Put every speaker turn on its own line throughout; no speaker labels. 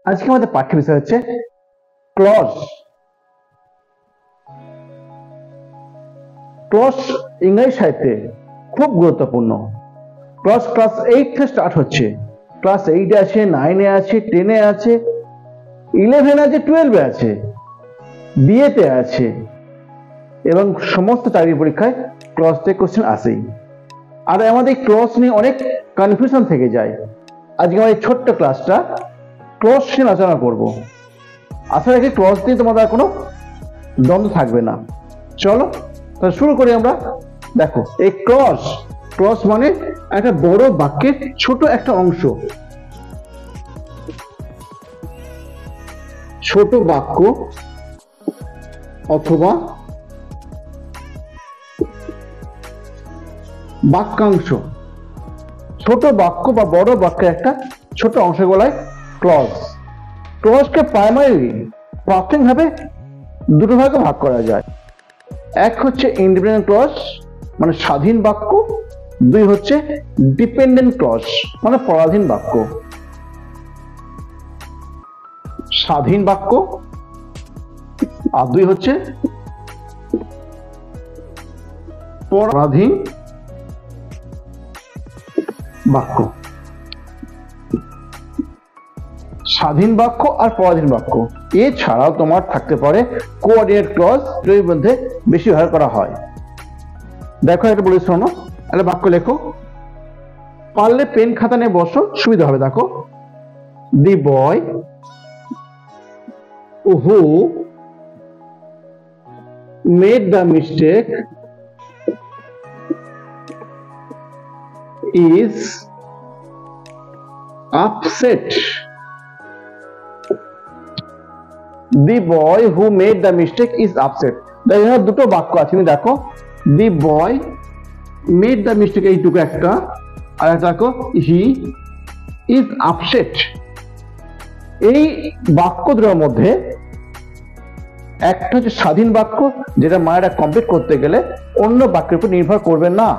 আজকে আমাদের পাঠ্য বিষয় হচ্ছে ক্লজ। ক্লজ ইংরেজি সাহিত্যে খুব গুরুত্বপূর্ণ। ক্লজ ক্লাস 8 থেকে স্টার্ট হচ্ছে। ক্লাস 8 আছে, 9 আছে, 10 আছে, 11 আছে, 12 আছে, বিএতে আছে এবং সমস্ত চাকরি পরীক্ষায় ক্লজ থেকে কোশ্চেন আসেই। আর আমাদের ক্লজ নিয়ে অনেক কনফিউশন থেকে যায়। আজকে আমার এই ছোট্ট ক্লাসটা ক্লজ নিয়ে আলোচনা করবো। আশা রাখি ক্লজ নিয়ে তোমাদের কোনো দ্বন্দ্ব থাকবে না। চলো তাহলে শুরু করি আমরা। দেখো, এই ক্লজ ক্লজ মানে একটা বড় বাক্যের ছোট একটা অংশ। ছোট বাক্য অথবা বাক্যাংশ। ছোট বাক্য বা বড় বাক্যের একটা ছোট অংশ বলায় ক্লজ। ক্লজকে প্রাথমিকভাবে দুটো ভাগে ভাগ করা যায়। এক হচ্ছে ইন্ডিপেন্ডেন্ট ক্লজ মানে স্বাধীন বাক্য, দুই হচ্ছে ডিপেন্ডেন্ট ক্লজ মানে পরাধীন বাক্য। স্বাধীন বাক্য আর দুই হচ্ছে পরাধীন বাক্য। স্বাধীন বাক্য আর পরাধীন বাক্য এছাড়াও তোমার থাকতে পারে কোঅর্ডিনেট ক্লজ, এর মধ্যে বেশি ব্যবহার করা হয়। দেখো এটা বলে শোনো, একটা বাক্য লেখো। পারলে পেন খাতা নিয়ে বসো, সুবিধা হবে। দেখো, the boy who made the mistake is upset. The boy who made the mistake is upset. এখানে দুটো বাক্য আছে, তুমি দেখো। The boy made the mistake এইটুকু একটা, আর একটা দেখো he is upset। এই বাক্য দুটোর মধ্যে একটা হচ্ছে স্বাধীন বাক্য, যেটা মায়েরা কমপ্লিট করতে গেলে অন্য বাক্যের উপর নির্ভর করবে না,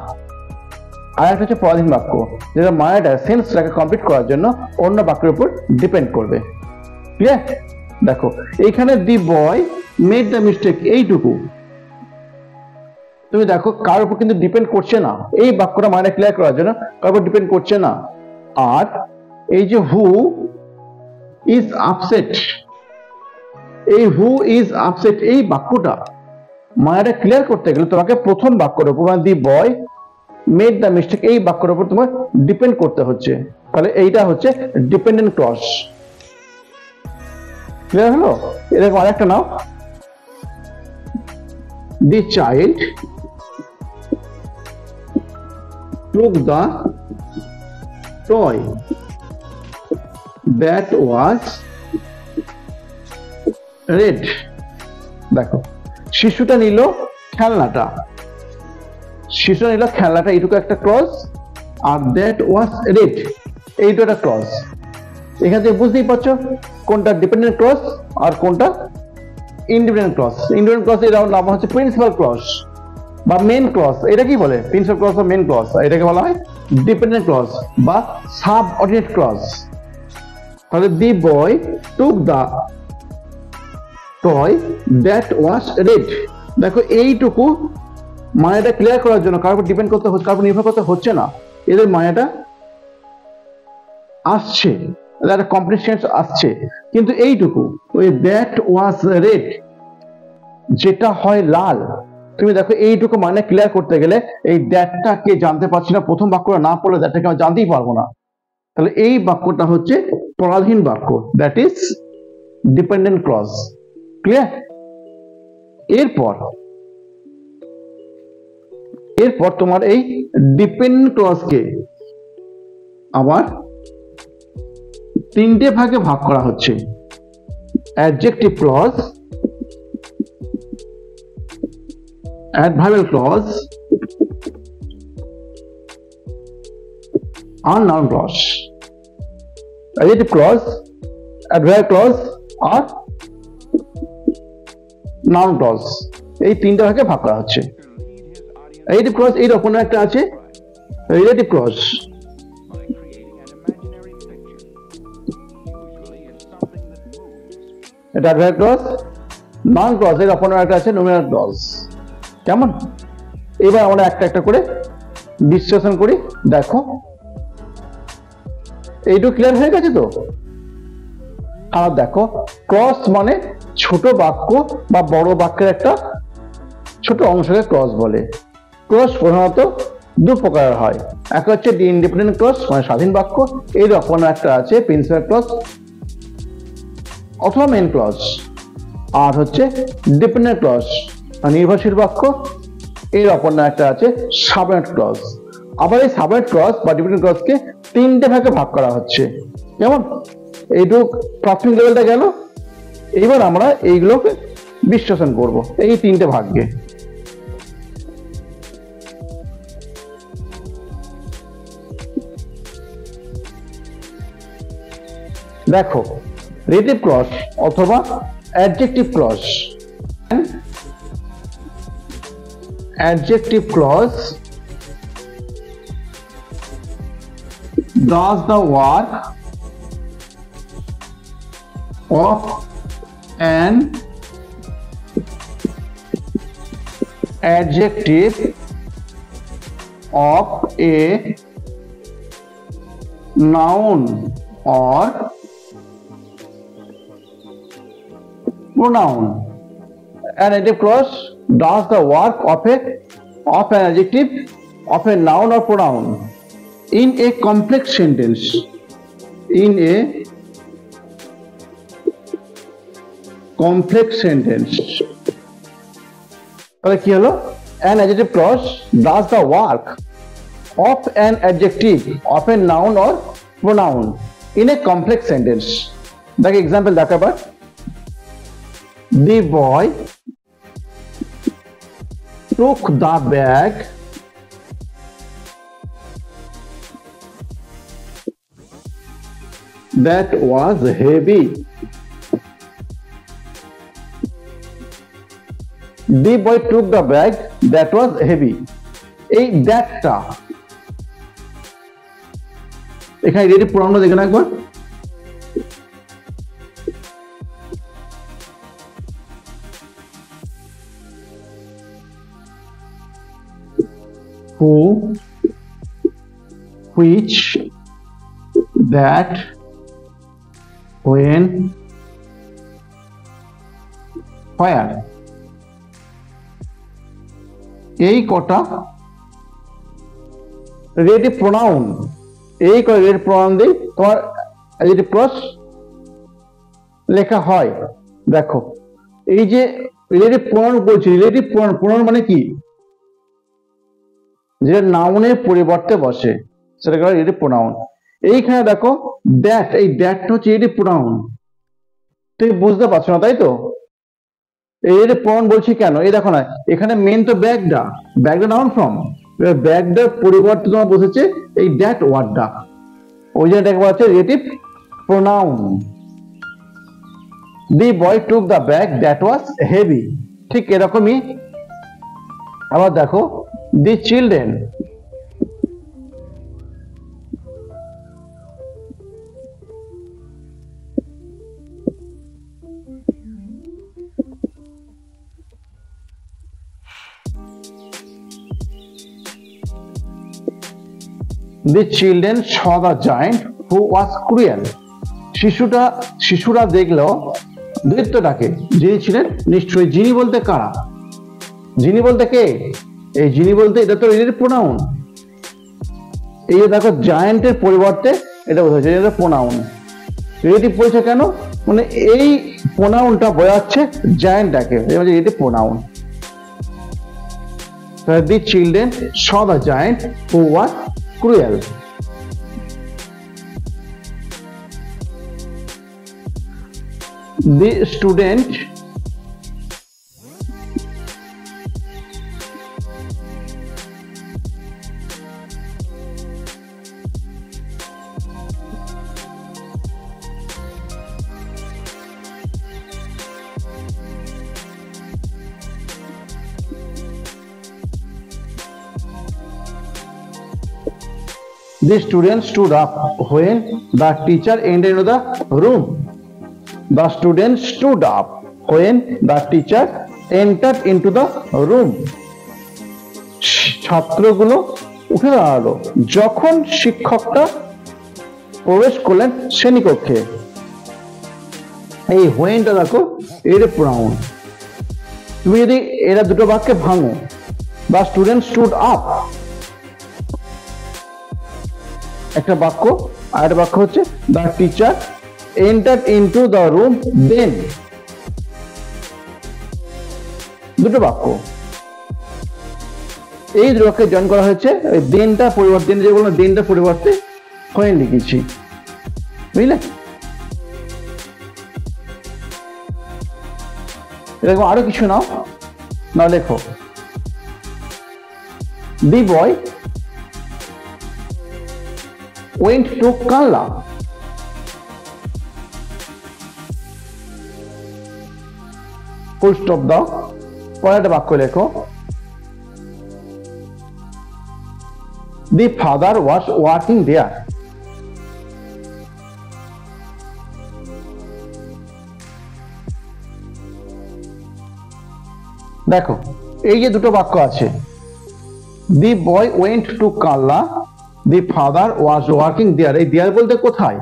আর একটা হচ্ছে পরাধীন বাক্য, যেটা মায়াটা সেন্সটাকে কমপ্লিট করার জন্য অন্য বাক্যের উপর ডিপেন্ড করবে। ক্লিয়ার? দেখো এইখানে দি বয় মেড দ্য মিস্টেক এইটুকু তুমি দেখো কার উপর কিন্তু ডিপেন্ড করছে না। এই বাক্যটা মায়াটা ক্লিয়ার করার জন্য কার উপর ডিপেন্ড করছে না। আর এই যে হু ইজ আপসেট, এই হু ইজ আপসেট এই বাক্যটা মায়াটা ক্লিয়ার করতে গেলে তোমাকে প্রথম বাক্যের উপর মানে দি বয় মেড দ্য মিস্টেক এই বাক্যের উপর তোমার ডিপেন্ড করতে হচ্ছে। তাহলে এইটা হচ্ছে ডিপেন্ডেন্ট ক্লজ। ক্লিয়ার হলো? এরকম আরেকটা নাও। The child took the toy that was red. দেখো, শিশুটা নিল খেলনাটা, এইটুকু একটা ক্লজ, আর দ্যাট ওয়াজ রেড এইটু একটা ক্লজ। এখান থেকে বুঝতেই পারছো কোনটা ডিপেন্ডেন্ট ক্লজ আর কোনটা ইন্ডিপেন্ডেন্ট ক্লজ। ইন্ডিপেন্ডেন্ট ক্লজ এর নাম হচ্ছে প্রিন্সিপাল ক্লজ বা মেন ক্লজ। এটা কি বলে? প্রিন্সিপাল ক্লজ বা মেন ক্লজ। এটাকে বলা হয় ডিপেন্ডেন্ট ক্লজ বা সাবঅর্ডিনেট ক্লজ। তাহলে the boy took the toy that was red. দেখো এইটুকু মায়াটা ক্লিয়ার করার জন্য কার উপর ডিপেন্ড করতে হচ্ছে, কার উপর নির্ভর করতে হচ্ছে না। এদের মায়াটা আসছে, একটা কমপ্লিট সেন্স আসছে, কিন্তু এইটুকু ওই দ্যাট ওয়াজ রেড যেটা হয় লাল। তুমি দেখো এইটুকু মানে ক্লিয়ার করতে গেলে এই দ্যাটটাকে জানতে পারছি না, প্রথম বাক্যটা না পড়লে দ্যাটটাকে আমরা জানতেই পারবো না। তাহলে এই বাক্যটা হচ্ছে পরাধীন বাক্য, that is dependent clause. Clear? এরপর তোমার এই ডিপেন্ডেন্ট ক্লজকে আবার তিনটে ভাগে ভাগ করা হচ্ছে। অ্যাডজেক্টিভ ক্লজ, অ্যাডভার্বিয়াল ক্লজ আর noun clause. Adjective clause, adverbial clause আর নাউন ক্লজ, এই তিনটে ভাগে ভাগ করা হচ্ছে। রিলেটিভ ক্লজ এর অপর একটা আছে রিলেটিভ ক্লজ। এটা অ্যাডভার্ব ক্লজ। নন ক্লজ এর অপর একটা আছে নমিনাল ক্লজ। কেমন? এবার আমরা একটা একটা করে বিশ্লেষণ করি। দেখো এইটুকু ক্লিয়ার হয়ে গেছে তো? আর দেখো ক্লজ মানে ছোট বাক্য বা বড় বাক্যের একটা ছোট অংশকে ক্লজ বলে। ক্লজ প্রধানত দু প্রকার হয়। এক হচ্ছে দি ইন্ডিপেন্ডেন্ট ক্লজ মানে স্বাধীন বাক্য, এর অপর একটা আছে প্রিন্সিপাল ক্লজ অথবা মেইন ক্লজ। আর হচ্ছে ডিপেন্ডেন্ট ক্লজ নির্ভরশীল বাক্য, এর অপর একটা আছে সাবঅর্ডিনেট ক্লজ। আবার এই সাবঅর্ডিনেট ক্লজ বা ডিপেন্ডেন্ট ক্লজকে তিনটে ভাগে ভাগ করা হচ্ছে। কেমন? এইটুক প্রাথমিক লেভেলটা গেল। এইবার আমরা এইগুলোকে বিশ্লেষণ করব এই তিনটে ভাগে। দেখো রিলেটিভ ক্লজ অথবা adjective clause. Adjective clause does the work of an adjective of a noun or pronoun. An adjective clause does the work of an adjective of a noun or pronoun in a complex sentence. In a complex sentence. তাহলে কি হলো? An adjective clause does the work of an adjective of a noun or pronoun in a complex sentence. দেখো example দেখো এবার। The boy took the bag that was heavy. The boy took the bag that was heavy. এই দ্যাটটা এখানে relative pronoun দেখে না একবার। who, which, that, when, where। এই কটা রিলেটিভ প্রনাউন, এই কটা রিলেটিভ প্রনাউন দিয়ে তোমার অ্যাডজেক্টিভ ক্লজ লেখা হয়। দেখো এই যে রিলেটিভ প্রনাউন বলছি, রিলেটিভ প্রনাউন মানে কি? যেটা নাউনের পরিবর্তে বসে সেটাকে বলে রিলেটিভ প্রনাউন। এইখানে দেখো দ্যাট, এই দ্যাটটা হচ্ছে রিলেটিভ প্রনাউন। তুমি বুঝতে পারছো না তাই তো? এই রিলেটিভ প্রনাউন বলছি কেন? এই দেখো না এখানে মেন তো ব্যাগটা নাউন ফর্ম, ব্যাগটার পরিবর্তে তোমার বসেছে এই দ্যাট ওয়ার্ডটা, ওই জায়গাটাকে বলা হচ্ছে relative pronoun. The boy took the bag that was heavy, ঠিক এরকমই। আবার দেখো the children saw the giant who was cruel. শিশুরা দেখলো দৈত্যটাকে, যিনি ছিলেন নিষ্ঠুর। যিনি বলতে কারা? যিনি বলতে কে? এই যিনি বলতে এটা তো রিলেটিভ প্রনাউন। এই যে দেখো জায়ান্টের পরিবর্তে এটা বোঝাচ্ছে এটা প্রনাউন। রিলেটিভ বলছে কেন? মানে এই প্রনাউনটা বোঝাচ্ছে জায়ান্টটাকে, relative pronoun. The children saw the giant who was cruel. The student stood up when the teacher entered the room. The student stood up when the teacher entered into the room. ছাত্রগুলো উঠে দাঁড়ালো যখন শিক্ষকটা প্রবেশ করলেন শ্রেণীকক্ষে। এই হোয়েনটা দেখো এর প্রনাউন। তুমি যদি এরা দুটো বাক্যে ভাঙো, দ্য স্টুডেন্ট স্টুড আপ একটা বাক্য, আর একটা বাক্য হচ্ছে the teacher entered into the room then, দুটো বাক্য। এই দুটো বাক্যে জয়েন করা হয়েছে, ওই দেনটা পরিবর্তে, যেগুলো দেনটা পরিবর্তে হোয়েন লিখেছি, বুঝলে? এরকম আরো কিছু নাও, না লেখো দি বয় went to Kerala. Full stop দাও, পরে একটা বাক্য লেখো দি ফাদার ওয়াজ ওয়ার্কিং দেয়ার। দেখো এই যে দুটো বাক্য আছে, the boy went to Karla, the father was working there. এই দেয়ার বলতে কোথায়?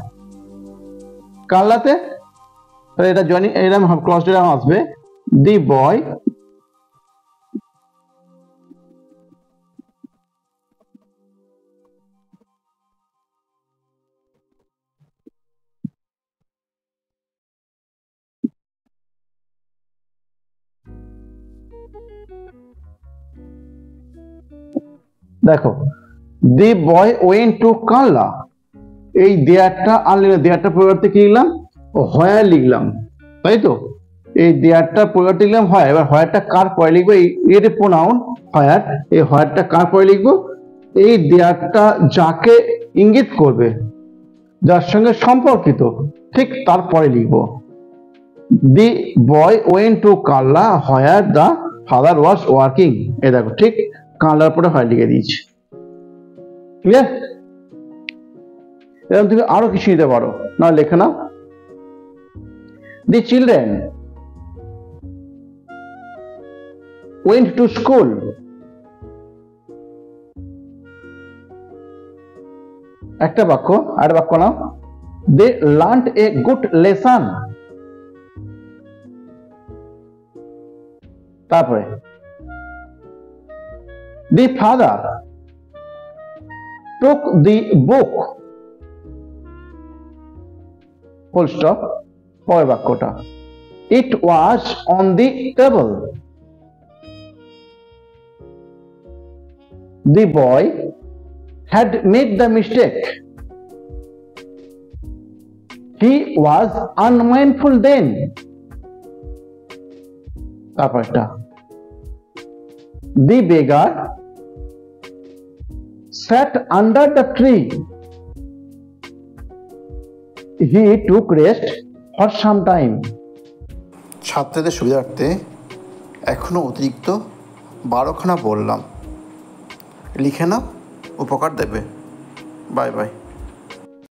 কারলাতে। এটা জয়েনিং এরকম ক্লজ এরকম আসবে, দি বয় দেখো the boy went to Karla, এই দেয়ারটা আনলিখলাম, দেয়ারটা পরিবর্তে কি লিখলাম? হোয়ার লিখলাম, তাই তো? এই দেয়ারটা পরিবর্তে লিখলাম হয়। এবার হোয়ারটা কার পরে লিখবো? এর প্রোনাউন হোয়ার, এই হোয়ারটা কার পরে লিখবো? এই দেয়ারটা যাকে ইঙ্গিত করবে, যার সঙ্গে সম্পর্কিত, ঠিক তারপরে লিখবো the boy went to Karla where the father was working. এই দেখো ঠিক কারলার পরে হয় লিখে দিয়েছি, ক্লিয়ার? এরকম তুমি আরো কিছু নিতে পারো, না লেখে নাও the children went to school. একটা বাক্য, আর বাক্য নাও they learned a good lesson. তারপরে the father took the book, full stop, পরের বাক্যটা it was on the table. The boy had made the mistake, he was unmindful then. তারপরটা the beggar sat under the tree, he took rest for some time.
ছাত্রদের সুবিধার্থে এখনো অতিরিক্ত 12খানা বললাম, লিখে নাও, উপকার দেবে। Bye bye.